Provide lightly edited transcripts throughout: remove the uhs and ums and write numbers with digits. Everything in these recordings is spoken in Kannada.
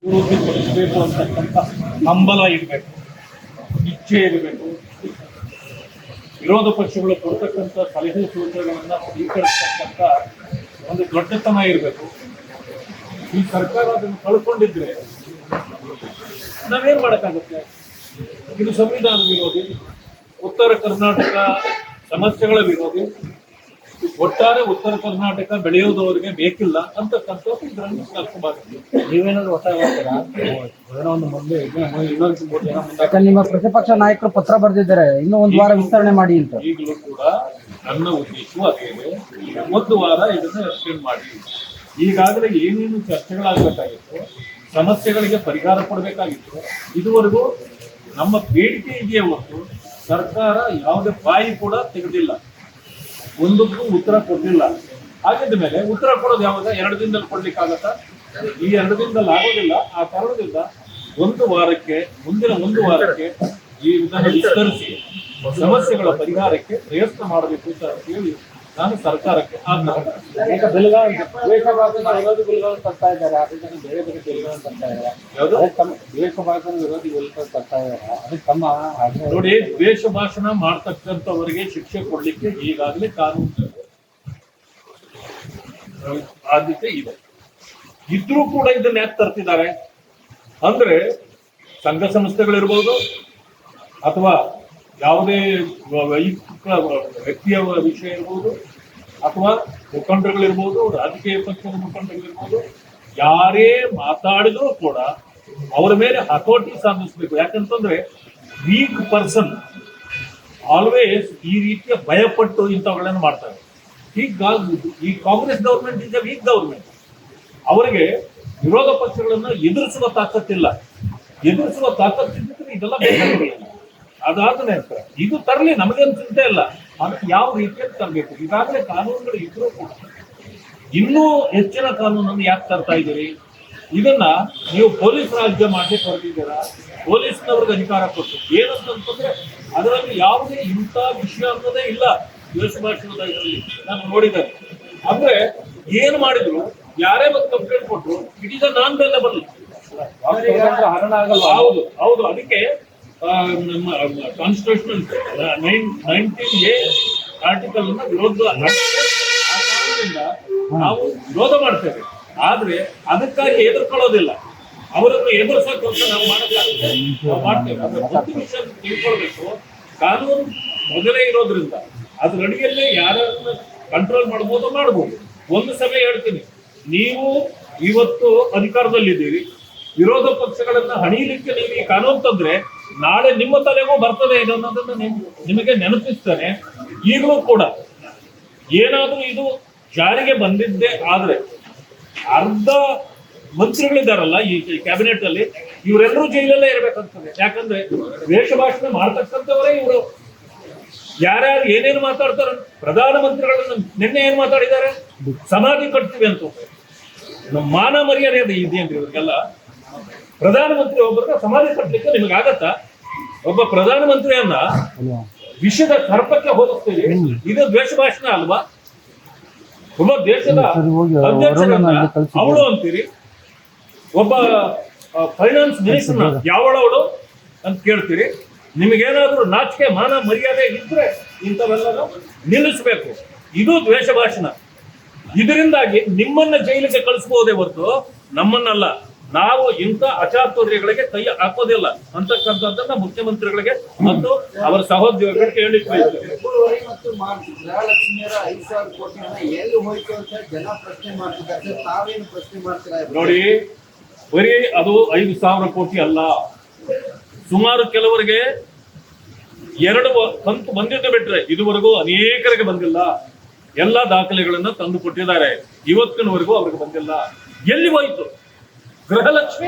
ಅಭಿವೃದ್ಧಿಪಡಿಸಬೇಕು ಅಂತಕ್ಕಂಥ ಹಂಬಲ ಇರಬೇಕು, ಇಚ್ಛೆ ಇರಬೇಕು. ವಿರೋಧ ಪಕ್ಷಗಳು ಕೊಡ್ತಕ್ಕಂಥ ಸಲಹೆ ಸೂಚನೆಗಳನ್ನ ಸ್ವೀಕರಿಸತಕ್ಕಂಥ ಒಂದು ದೊಡ್ಡತನ ಇರಬೇಕು. ಈ ಸರ್ಕಾರ ಅದನ್ನು ಕಳ್ಕೊಂಡಿದ್ರೆ ನಾವೇನ್ ಮಾಡಕ್ಕಾಗುತ್ತೆ? ಇದು ಸಂವಿಧಾನ ವಿರೋಧಿ, ಉತ್ತರ ಕರ್ನಾಟಕ ಸಮಸ್ಯೆಗಳ ವಿರೋಧಿ, ಒಟ್ಟಾರೆ ಉತ್ತರ ಕರ್ನಾಟಕ ಬೆಳೆಯೋದವರಿಗೆ ಬೇಕಿಲ್ಲ ಅಂತಕ್ಕಂಥ ಇದರಲ್ಲಿ ಅರ್ಥವಾಗುತ್ತೆ. ನೀವೇನಾದ್ರು ಯಾಕಂದ್ರೆ ನಿಮ್ಮ ಪ್ರತಿಪಕ್ಷ ನಾಯಕರು ಪತ್ರ ಬರೆದಿದ್ದಾರೆ, ಇನ್ನೂ ಒಂದು ವಾರ ವಿಸ್ತರಣೆ ಮಾಡಿ ಅಂತ. ಈಗಲೂ ಕೂಡ ನನ್ನ ಉದ್ದೇಶವೂ ಅದೇ, ಒಂದು ವಾರ ಇದನ್ನು ಎಕ್ಸ್ಟೆಂಡ್ ಮಾಡಿ. ಈಗಾಗಲೇ ಏನೇನು ಚರ್ಚೆಗಳಾಗಬೇಕಾಗಿತ್ತು, ಸಮಸ್ಯೆಗಳಿಗೆ ಪರಿಹಾರ ಕೊಡಬೇಕಾಗಿತ್ತು, ಇದುವರೆಗೂ ನಮ್ಮ ಬೇಡಿಕೆ ಇದೆಯೇ ಹೊರತು ಸರ್ಕಾರ ಯಾವುದೇ ಬಾಯಿ ಕೂಡ ತೆಗೆದಿಲ್ಲ, ಒಂದಕ್ಕೂ ಉತ್ತರ ಕೊಡಲಿಲ್ಲ. ಹಾಗಿದ್ದ ಮೇಲೆ ಉತ್ತರ ಕೊಡೋದು ಯಾವಾಗ? 2 ದಿನದಲ್ಲಿ ಕೊಡ್ಲಿಕ್ಕಾಗತ್ತಾ? ಈ 2 ದಿನದಲ್ಲಿ ಆಗೋದಿಲ್ಲ. ಆ ಕಾರಣದಿಂದ ಮುಂದಿನ ಒಂದು ವಾರಕ್ಕೆ ಈ ಇದನ್ನು ವಿಸ್ತರಿಸಿ ಸಮಸ್ಯೆಗಳ ಪರಿಹಾರಕ್ಕೆ ಪ್ರಯತ್ನ ಮಾಡಬೇಕು ಅಂತ ಹೇಳಿ ನಾನು ಸರ್ಕಾರಕ್ಕೆ ವಿರೋಧಿ ಬಿಲ್ಗಳನ್ನು ತರ್ತಾ ಇದ್ದಾರೆ, ಅದಕ್ಕೆ ಬೇರೆ ಬೇರೆ ಬಿಲ್ಗಳನ್ನು ತರ್ತಾ ಇದ್ದಾರೆ. ದ್ವೇಷ ಭಾಷಣ ವಿರೋಧಿ ಬಿಲ್ಗಳು ತರ್ತಾ ಇದ್ದಾರೆ, ಅದಕ್ಕೆ ತಮ್ಮ ನೋಡಿ, ದ್ವೇಷ ಭಾಷಣ ಮಾಡ್ತಕ್ಕಂಥವರಿಗೆ ಶಿಕ್ಷೆ ಕೊಡ್ಲಿಕ್ಕೆ ಈಗಾಗಲೇ ಕಾನೂನು ಆದ್ಯತೆ ಇದೆ. ಇದ್ರೂ ಕೂಡ ಇದನ್ನ ಯಾಕೆ ತರ್ತಿದ್ದಾರೆ ಅಂದ್ರೆ, ಸಂಘ ಸಂಸ್ಥೆಗಳಿರ್ಬೋದು ಅಥವಾ ಯಾವುದೇ ವೈಯಕ್ತಿಕ ವ್ಯಕ್ತಿಯ ವಿಷಯ ಇರ್ಬೋದು ಅಥವಾ ಮುಖಂಡರುಗಳಿರ್ಬೋದು, ರಾಜಕೀಯ ಪಕ್ಷದ ಮುಖಂಡರುಗಳಿರ್ಬೋದು, ಯಾರೇ ಮಾತಾಡಿದ್ರು ಕೂಡ ಅವರ ಮೇಲೆ ಹತೋಟಿ ಸಾಧಿಸಬೇಕು. ಯಾಕಂತಂದ್ರೆ ವೀಕ್ ಪರ್ಸನ್ ಆಲ್ವೇಸ್ ಈ ರೀತಿಯ ಭಯಪಟ್ಟು ಇಂಥವುಗಳನ್ನು ಮಾಡ್ತಾರೆ. ಈ Congress government is a weak government. ಅವರಿಗೆ ವಿರೋಧ ಪಕ್ಷಗಳನ್ನು ಎದುರಿಸುವ ತಾಕತ್ತಿಲ್ಲ. ಎದುರಿಸುವ ತಾಕತ್ತಿದ್ರೆ ಇದೆಲ್ಲ ಬೇಕಾಗಿಲ್ಲ. ಅದಾದ ನಂತರ ಇದು ತರಲಿ, ನಮಗೇನು ಚಿಂತೆ ಇಲ್ಲ. ಅದಕ್ಕೆ ಯಾವ ರೀತಿಯಲ್ಲಿ ತರಬೇಕು? ಈಗಾಗಲೇ ಕಾನೂನುಗಳು ಇದ್ರೂ ಕೂಡ ಇನ್ನೂ ಹೆಚ್ಚಿನ ಕಾನೂನನ್ನು ಯಾಕೆ ತರ್ತಾ ಇದ್ದೀರಿ? ಇದನ್ನ ನೀವು ಪೊಲೀಸ್ ರಾಜ್ಯ ಮಾಡ್ಲಿಕ್ಕೆ ಹೊರಟಿದ್ದೀರಾ, ಪೊಲೀಸ್ನವ್ರಿಗೆ ಅಧಿಕಾರ ಕೊಟ್ಟು. ಏನಂತಂದ್ರೆ ಅದರಲ್ಲಿ ಯಾವುದೇ ಇಂಥ ವಿಷಯ ಅನ್ನೋದೇ ಇಲ್ಲ. ದ್ವೇಷ ಭಾಷಣದ ಇದರಲ್ಲಿ ನಾನು ನೋಡಿದ್ದೇನೆ. ಅಂದ್ರೆ ಏನು ಮಾಡಿದ್ರು, ಯಾರೇ ಬಂದು ಕಂಪ್ಲೇಂಟ್ ಕೊಟ್ಟರು, it is a non bailable. ಹೌದು ಹೌದು. ಅದಕ್ಕೆ ನಮ್ಮ ಕಾನ್ಸ್ಟಿಟ್ಯೂಷನ್ 19A ಆರ್ಟಿಕಲ್ ವಿರೋಧ, ಆ ಕಾರಣದಿಂದ ನಾವು ವಿರೋಧ ಮಾಡ್ತೇವೆ. ಆದ್ರೆ ಅದಕ್ಕಾಗಿ ಎದುರ್ಕೊಳ್ಳೋದಿಲ್ಲ. ಅವರನ್ನು ಎದುರಿಸೋಕೆ ನಾವು ಮಾಡೋಕ್ಕಾಗುತ್ತೆ, ನಾವು ಮಾಡ್ತೇವೆ. ಒಂದು ವಿಷಯ ತಿಳ್ಕೊಳ್ಬೇಕು, ಕಾನೂನು ಮೊದಲೇ ಇರೋದ್ರಿಂದ ಅದ್ರ ಅಡಿಯಲ್ಲೇ ಯಾರನ್ನ ಕಂಟ್ರೋಲ್ ಮಾಡ್ಬೋದು. ಒಂದು ಸಮಯ ಹೇಳ್ತೀನಿ, ನೀವು ಇವತ್ತು ಅಧಿಕಾರದಲ್ಲಿದ್ದೀರಿ, ವಿರೋಧ ಪಕ್ಷಗಳನ್ನ ಹಣಿಯಲಿಕ್ಕೆ ನೀವು ಈ ಕಾನೂನು ತಂದ್ರೆ ನಾಳೆ ನಿಮ್ಮ ತಲೆಗೂ ಬರ್ತದೆ ಅನ್ನೋದನ್ನ ನಿಮಗೆ ನೆನಪಿಸ್ತಾನೆ. ಈಗಲೂ ಕೂಡ ಏನಾದ್ರೂ ಇದು ಜಾರಿಗೆ ಬಂದಿದ್ದೇ ಆದ್ರೆ ಅರ್ಧ ಮಂತ್ರಿಗಳಿದ್ದಾರಲ್ಲ ಈ ಕ್ಯಾಬಿನೆಟ್ ಅಲ್ಲಿ, ಇವರೆಲ್ಲರೂ ಜೈಲಲ್ಲೇ ಇರ್ಬೇಕಂತದೆ. ಯಾಕಂದ್ರೆ ದ್ವೇಷ ಭಾಷಣ ಮಾಡ್ತಕ್ಕಂಥವರೇ ಇವರು. ಯಾರ್ಯಾರು ಏನೇನು ಮಾತಾಡ್ತಾರ, ಪ್ರಧಾನಮಂತ್ರಿಗಳನ್ನ ನಿನ್ನೆ ಏನ್ ಮಾತಾಡಿದ್ದಾರೆ, ಸಮಾಧಿ ಕಟ್ತೀವಿ ಅಂತ. ನಮ್ಮ ಮಾನ ಮರ್ಯಾದೆ ಅದು ಇದೆಯೇನ್ರಿ ಇವ್ರಿಗೆಲ್ಲ? ಪ್ರಧಾನಮಂತ್ರಿ ಒಬ್ಬರನ್ನ ಸಮಾಧಿ ಕಟ್ಟಲಿಕ್ಕೆ ನಿಮಗಾಗತ್ತಾ? ಒಬ್ಬ ಪ್ರಧಾನಮಂತ್ರಿಯನ್ನ ವಿಷದ ಸರ್ಪಕ್ಕೆ ಹೋಲಿಸ್ತೀವಿ, ಇದು ದ್ವೇಷ ಭಾಷಣ ಅಲ್ವಾ? ಒಬ್ಬ ದೇಶದ ಅಧ್ಯಕ್ಷರನ್ನ ಅವಳು ಅಂತೀರಿ, ಒಬ್ಬ ಫೈನಾನ್ಸ್ ಮಿನಿಸ್ಟರ್ನ ಯಾವಳವಳು ಅಂತ ಕೇಳ್ತೀರಿ. ನಿಮಗೇನಾದ್ರೂ ನಾಚಿಕೆ ಮಾನ ಮರ್ಯಾದೆ ಇದ್ರೆ ಇಂಥವೆಲ್ಲ ನಿಲ್ಲಿಸಬೇಕು. ಇದು ದ್ವೇಷ ಭಾಷಣ. ಇದರಿಂದಾಗಿ ನಿಮ್ಮನ್ನ ಜೈಲಿಗೆ ಕಳಿಸಬಹುದೇ ಹೊರತು ನಮ್ಮನ್ನಲ್ಲ. ನಾವು ಇಂಥ ಅಚಾತುರ್ಯಗಳಿಗೆ ಕೈ ಹಾಕೋದಿಲ್ಲ ಅಂತಕ್ಕಂಥದ್ದನ್ನ ಮುಖ್ಯಮಂತ್ರಿಗಳಿಗೆ ಮತ್ತು ಅವರ ಸಹೋದ್ಯೋಗಿಗಳಿಗೆ ಹೇಳಿಕ್ ಬಯಸ್ತೇನೆ. ನೋಡಿ, ಬರೀ ಅದು 5,000 ಕೋಟಿ ಅಲ್ಲ, ಸುಮಾರು ಕೆಲವರಿಗೆ 2 ಕಂತು ಬಂದಿದ್ದು ಬಿಟ್ರೆ ಇದುವರೆಗೂ ಅನೇಕರಿಗೆ ಬಂದಿಲ್ಲ. ಎಲ್ಲ ದಾಖಲೆಗಳನ್ನ ತಂದು ಕೊಟ್ಟಿದ್ದಾರೆ, ಇವತ್ತಿನವರೆಗೂ ಅವ್ರಿಗೆ ಬಂದಿಲ್ಲ. ಎಲ್ಲಿ ಹೋಯ್ತು ಗೃಹಲಕ್ಷ್ಮಿ?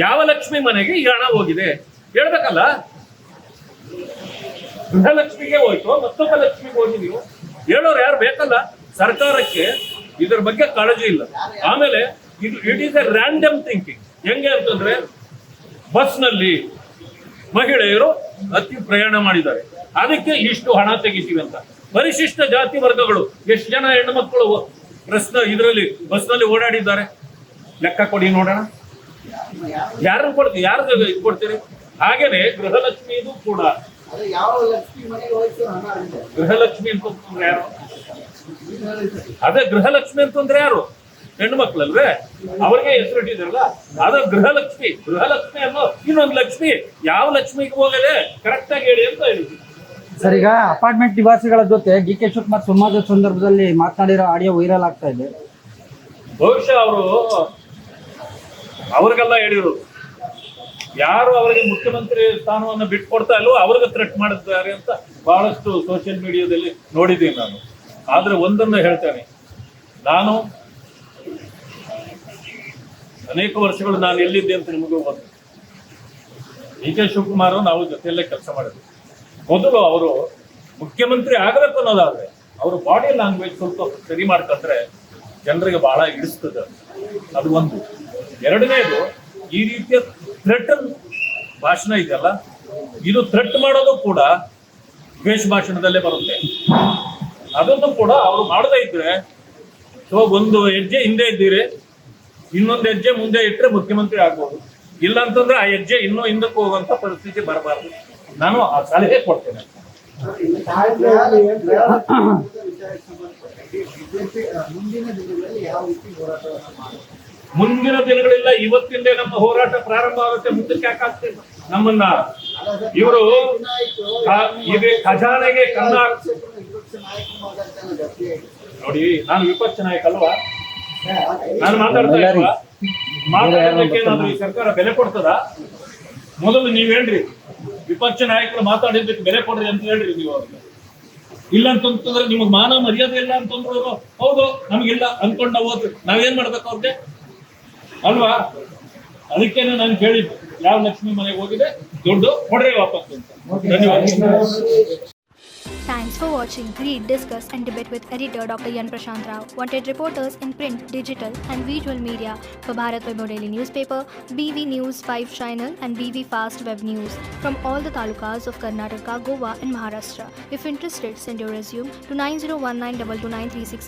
ಯಾವ ಲಕ್ಷ್ಮಿ ಮನೆಗೆ ಈ ಹಣ ಹೋಗಿದೆ ಹೇಳ್ಬೇಕಲ್ಲ. ಗೃಹಲಕ್ಷ್ಮಿಗೆ ಹೋಯ್ತು, ಮತ್ತೊಬ್ಬ ಲಕ್ಷ್ಮಿಗೆ ಹೋಗಿ ನೀವು ಹೇಳೋರು ಯಾರು ಬೇಕಲ್ಲ. ಸರ್ಕಾರಕ್ಕೆ ಇದರ ಬಗ್ಗೆ ಕಾಳಜಿ ಇಲ್ಲ. ಆಮೇಲೆ it is A random thinking. ಹೆಂಗೆ ಅಂತಂದ್ರೆ, ಬಸ್ನಲ್ಲಿ ಮಹಿಳೆಯರು ಅತಿ ಪ್ರಯಾಣ ಮಾಡಿದ್ದಾರೆ, ಅದಕ್ಕೆ ಇಷ್ಟು ಹಣ ತೆಗಿತೀವಿ ಅಂತ. ಪರಿಶಿಷ್ಟ ಜಾತಿ ವರ್ಗಗಳು ಎಷ್ಟು ಜನ ಹೆಣ್ಣು ಮಕ್ಕಳು ಇದರಲ್ಲಿ ಬಸ್ನಲ್ಲಿ ಓಡಾಡಿದ್ದಾರೆ ಲೆಕ್ಕ ಕೊಡಿ ನೋಡೋಣ. ಯಾರನ್ನು ಕೊಡ್ತೀವಿ, ಯಾರು ಇದು ಕೊಡ್ತೀರಿ? ಹಾಗೇನೆ ಗೃಹಲಕ್ಷ್ಮಿದು ಕೂಡ, ಗೃಹಲಕ್ಷ್ಮಿ ಅಂತಂದ್ರೆ ಯಾರು? ಅದೇ ಗೃಹಲಕ್ಷ್ಮಿ ಅಂತಂದ್ರೆ ಯಾರು? ಹೆಣ್ಣು ಮಕ್ಳಲ್ವೇ? ಅವ್ರಿಗೆ ಹೆಸರಿಟ್ಟಿದ್ರಲ್ಲ, ಅದು ಗೃಹಲಕ್ಷ್ಮಿ. ಗೃಹಲಕ್ಷ್ಮಿ ಅನ್ನೋ ಇನ್ನೊಂದು ಲಕ್ಷ್ಮಿ, ಯಾವ ಲಕ್ಷ್ಮಿಗೆ ಹೋಗದೆ ಕರೆಕ್ಟ್ ಆಗಿ ಹೇಳಿ ಅಂತ ಹೇಳಿದ್ವಿ. ಸರ್, ಈಗ ಅಪಾರ್ಟ್ಮೆಂಟ್ ನಿವಾಸಿಗಳ ಜೊತೆ ಡಿ ಕೆ ಶಿವಕುಮಾರ್ ಸಂವಾದದ ಸಂದರ್ಭದಲ್ಲಿ ಮಾತನಾಡಿರೋ ಆಡಿಯೋ ವೈರಲ್ ಆಗ್ತಾ ಇದೆ. ಬಹುಶಃ ಅವ್ರಿಗೆಲ್ಲ ಹೇಳಿರೋದು, ಯಾರು ಅವರಿಗೆ ಮುಖ್ಯಮಂತ್ರಿ ಸ್ಥಾನವನ್ನು ಬಿಟ್ಕೊಡ್ತಾ ಇಲ್ವೋ ಅವ್ರಿಗೆ ಥ್ರೆಟ್ ಮಾಡಿದ್ದಾರೆ ಅಂತ ಬಹಳಷ್ಟು ಸೋಷಿಯಲ್ ಮೀಡಿಯಾದಲ್ಲಿ ನೋಡಿದ್ದೀನಿ ನಾನು. ಆದ್ರೆ ಒಂದನ್ನು ಹೇಳ್ತೇನೆ, ನಾನು ಅನೇಕ ವರ್ಷಗಳು ನಾನು ಎಲ್ಲಿದ್ದೆ ಅಂತ ನಿಮಗೂ ಗೊತ್ತು. ಡಿ ಕೆ ಶಿವಕುಮಾರ್ ನಾವು ಜೊತೆಯಲ್ಲೇ ಕೆಲಸ ಮಾಡಿದ್ವಿ. ಮೊದಲು ಅವರು ಮುಖ್ಯಮಂತ್ರಿ ಆಗಬೇಕು ಅನ್ನೋದಾದ್ರೆ ಅವರು ಬಾಡಿ ಲ್ಯಾಂಗ್ವೇಜ್ ಸ್ವಲ್ಪ ಸರಿ ಮಾಡ್ಕೊಂಡ್ರೆ ಜನರಿಗೆ ಬಹಳ ಇಡಿಸ್ತದೆ. ಅದು ಒಂದು. ಎರಡನೇದು, ಈ ರೀತಿಯ ಥ್ರೆಟನ್ ಭಾಷಣ ಇದೆಯಲ್ಲ, ಇದು ಥ್ರೆಟ್ ಮಾಡೋದು ಕೂಡ ದ್ವೇಷ ಭಾಷಣದಲ್ಲೇ ಬರುತ್ತೆ. ಅದನ್ನು ಕೂಡ ಅವರು ಮಾಡದೇ ಇದ್ರೆ, ಸೊ ಒಂದು ಹೆಜ್ಜೆ ಹಿಂದೆ ಇದ್ದೀರಿ, ಇನ್ನೊಂದು ಹೆಜ್ಜೆ ಮುಂದೆ ಇಟ್ಟರೆ ಮುಖ್ಯಮಂತ್ರಿ ಆಗ್ಬೋದು. ಇಲ್ಲ ಅಂತಂದ್ರೆ ಆ ಹೆಜ್ಜೆ ಇನ್ನೂ ಹಿಂದಕ್ಕೆ ಹೋಗುವಂತ ಪರಿಸ್ಥಿತಿ ಬರಬಾರ್ದು. ನಾನು ಆ ಸಲಹೆ ಕೊಡ್ತೇನೆ. ಮುಂದಿನ ದಿನಗಳಿಲ್ಲ, ಇವತ್ತಿಂದೇ ನಮ್ಮ ಹೋರಾಟ ಪ್ರಾರಂಭ ಆಗುತ್ತೆ. ಮುಂದಕ್ಕೆ ಯಾಕಾಗ್ತದೆ ನಮ್ಮನ್ನ ಇವರು ಖಜಾನೆಗೆ ಕನ್ನ ನೋಡಿ. ನಾನು ವಿಪಕ್ಷ ನಾಯಕ ಅಲ್ವಾ? ನಾನು ಮಾತಾಡ್ತಾ ಇಲ್ವಾ? ಮಾತಾಡೋದಕ್ಕೆ ಏನಾದ್ರು ಈ ಸರ್ಕಾರ ಬೆಲೆ ಕೊಡ್ತದ? ಮೊದಲು ನೀವ್ ಹೇಳ್ರಿ, ವಿಪಕ್ಷ ನಾಯಕರು ಮಾತಾಡಿದ್ದಕ್ಕೆ ಬೆಲೆ ಕೊಡ್ರಿ ಅಂತ ಹೇಳ್ರಿ ನೀವು ಅವ್ರಿಗೆ. ಇಲ್ಲ ಅಂತಂದ್ರೆ ನಿಮಗ್ ಮಾನ ಮರ್ಯಾದೆ ಇಲ್ಲ ಅಂತಂದ್ರು ಹೌದು ನಮ್ಗಿಲ್ಲ ಅನ್ಕೊಂಡ್ ನಾವು ಹೋದ್ರಿ, ನಾವೇನ್ ಮಾಡ್ಬೇಕು ಅವ್ರಿಗೆ ಅಲ್ವಾ? ಅದಕ್ಕೇನೆ ನಾನು ಕೇಳಿದ್ದು, ಯಾವ ಲಕ್ಷ್ಮಿ ಮನೆಗೆ ಹೋಗಿದೆ ದುಡ್ಡು ಕೊಡ್ರಿ ವಾಪಸ್ ಅಂತ. ಧನ್ಯವಾದ. Thanks for watching Read, Discuss and Debate with editor Dr. Yan Prashant Rao. Wanted reporters in print, digital and visual media for Bharat Vaibhav Daily Newspaper, BV News 5 Channel and BV Fast Web News from all the talukas of Karnataka, Goa and Maharashtra. If interested, send your resume to 9019229369.